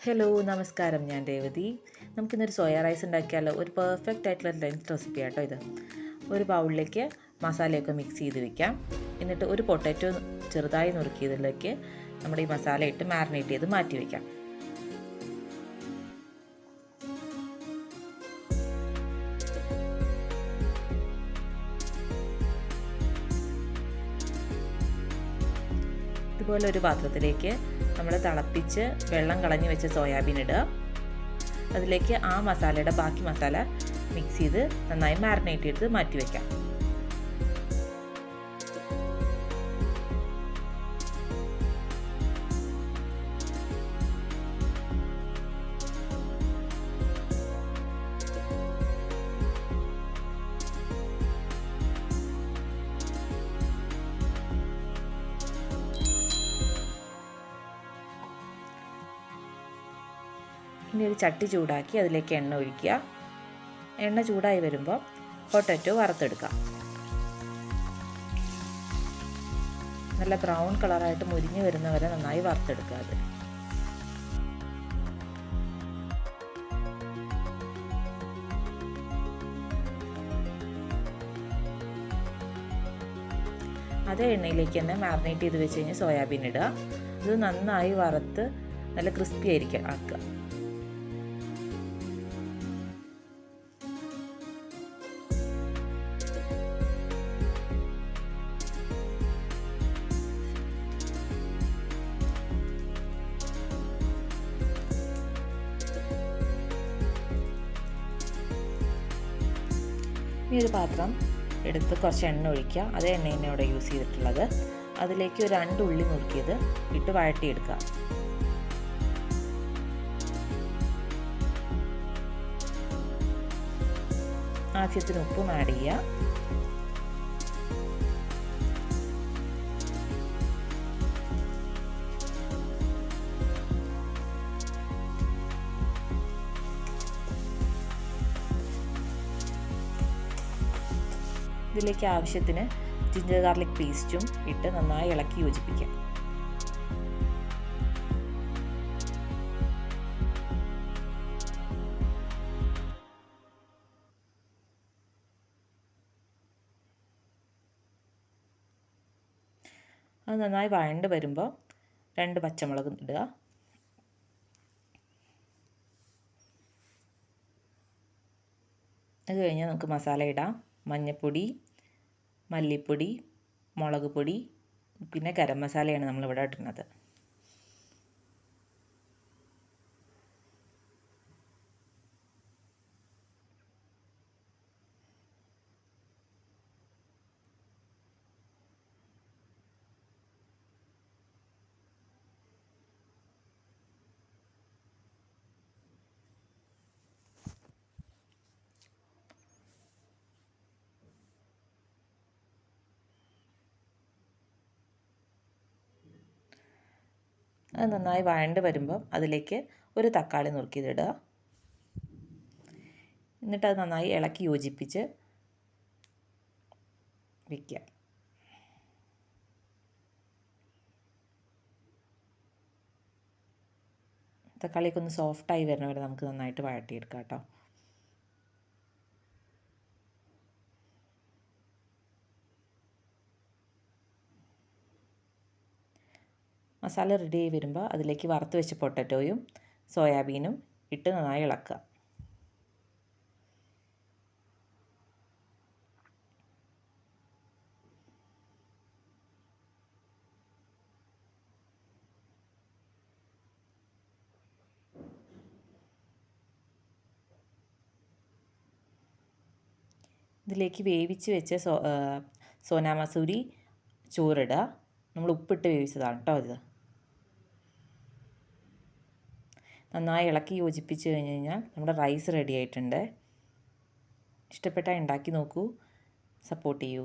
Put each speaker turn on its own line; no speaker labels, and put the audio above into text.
Hello നമസ്കാരം, ഞാൻ രേവതി. നമുക്കിന്നൊരു സോയ റൈസ് ഉണ്ടാക്കിയാലോ. ഒരു പെർഫെക്റ്റ് ആയിട്ടുള്ള ലഞ്ച് റെസിപ്പി ആട്ടോ ഇത്. ഒരു ബൗളിലേക്ക് മസാലയൊക്കെ മിക്സ് ചെയ്ത് വെക്കാം. എന്നിട്ട് ഒരു പൊട്ടാറ്റോ ചെറുതായി നുറുക്കിയതിലേക്ക് നമ്മുടെ ഈ മസാല ഇട്ട് മാരിനേറ്റ് ചെയ്ത് മാറ്റി വയ്ക്കാം. ഇതുപോലെ ഒരു പാത്രത്തിലേക്ക് നമ്മൾ തിളപ്പിച്ച് വെള്ളം കളഞ്ഞ് വെച്ച സോയാബീൻ ഇടുക. അതിലേക്ക് ആ മസാലയുടെ ബാക്കി മസാല മിക്സ് ചെയ്ത് നന്നായി മാരിനേറ്റ് ചെയ്ത് മാറ്റി വയ്ക്കാം. ഇനി ഒരു ചട്ടി ചൂടാക്കി അതിലേക്ക് എണ്ണ ഒഴിക്കുക. എണ്ണ ചൂടായി വരുമ്പോൾ പൊട്ടാറ്റോ വറുത്തെടുക്കാം. നല്ല ബ്രൗൺ കളറായിട്ട് മുരിഞ്ഞ് വരുന്നവരെ നന്നായി വറുത്തെടുക്കുക. അതേ എണ്ണയിലേക്ക് തന്നെ മാരിനേറ്റ് ചെയ്ത് വെച്ച് കഴിഞ്ഞാൽ സോയാബീൻ ഇടുക. ഇത് നന്നായി വറുത്ത് നല്ല ക്രിസ്പി ആയിരിക്കും ആക്കുക. ഇനി ഒരു പാത്രം എടുത്ത് കുറച്ച് എണ്ണ ഒഴിക്കുക. അതേ എണ്ണ തന്നെ ഇവിടെ യൂസ് ചെയ്തിട്ടുള്ളത്. അതിലേക്ക് ഒരു 2 ഉള്ളി നുറുക്കിയത് ഇട്ട് വഴട്ടിയെടുക്കുക. ആവശ്യത്തിന് ഉപ്പും ആഡ് ചെയ്യുക. ഇതിലേക്ക് ആവശ്യത്തിന് ജിഞ്ചർ ഗാർലിക് പേസ്റ്റും ഇട്ട് നന്നായി ഇളക്കി യോജിപ്പിക്കാം. അത് നന്നായി വഴണ്ട് വരുമ്പോൾ 2 പച്ചമുളക് ഇടുക. അത് കഴിഞ്ഞാൽ നമുക്ക് മസാല ഇടാം. മഞ്ഞൾപ്പൊടി, മല്ലിപ്പൊടി, മുളക് പൊടി, പിന്നെ ഗരം മസാലയാണ് നമ്മളിവിടെ ഇടുന്നത്. അത് നന്നായി വഴണ്ട് വരുമ്പോൾ അതിലേക്ക് ഒരു തക്കാളി നുറുക്കിയിടുക. എന്നിട്ട് അത് നന്നായി ഇളക്കി യോജിപ്പിച്ച് വയ്ക്കുക. തക്കാളിയൊക്കെ ഒന്ന് സോഫ്റ്റായി വരുന്ന വരെ നമുക്ക് നന്നായിട്ട് വഴട്ടിയെടുക്കാം കേട്ടോ. മസാല റെഡി ആയി വരുമ്പോൾ അതിലേക്ക് വറുത്ത് വെച്ച പൊട്ടാറ്റോയും സോയാബീനും ഇട്ട് നന്നായി ഇളക്കുക. ഇതിലേക്ക് വേവിച്ച് വെച്ച സോനാ മസൂരി ചോറിടുക. നമ്മൾ ഉപ്പിട്ട് വേവിച്ചതാണ് കേട്ടോ ഇത്. നന്നായി ഇളക്കി യോജിപ്പിച്ച് കഴിഞ്ഞ് കഴിഞ്ഞാൽ നമ്മുടെ റൈസ് റെഡി ആയിട്ടുണ്ട്. ഇഷ്ടപ്പെട്ടാൽ ഉണ്ടാക്കി നോക്കൂ. സപ്പോർട്ട് ചെയ്യൂ.